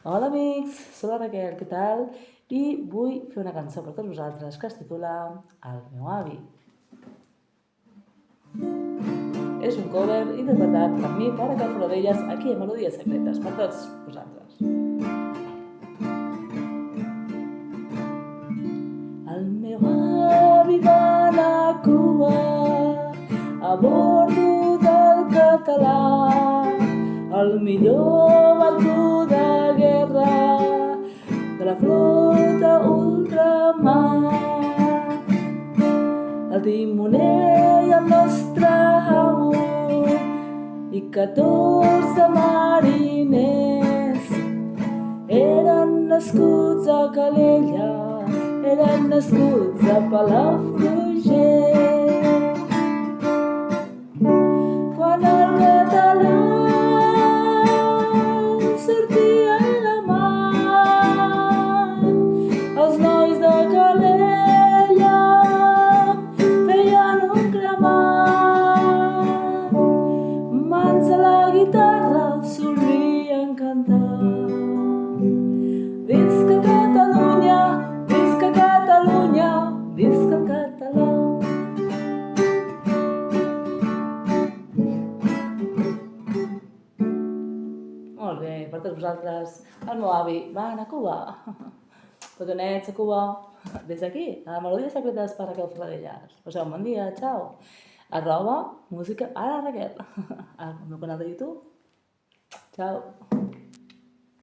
Hola amics, soc la Raquel, què tal? I vull fer una cançó per tots vosaltres que es titula El meu avi. És un cover interpretat per mi, per Raquel Foradellas, aquí a Melodies Secretes, per tots vosaltres. El meu avi va anar a Cuba a bordo del català, el millor barco de guerra de la flota ultramar. El timoner i el nostre amo i 14 mariners eren nascuts a Calella, eren nascuts a Palafrugell. Quan el català sortia a la mar, els nois de Calella feien un cremat. Mans a la guitarra solien cantar. Visca Catalunya, visca Catalunya, visca el català. Molt bé, per tots vosaltres, el meu avi va anar a Cuba. Petonets a Cuba, des d'aquí, a Melodies Secretes per Raquel Foradellas. Passeu un bon dia, ciao. @ música a la Raquel, al meu canal de YouTube. Ciao.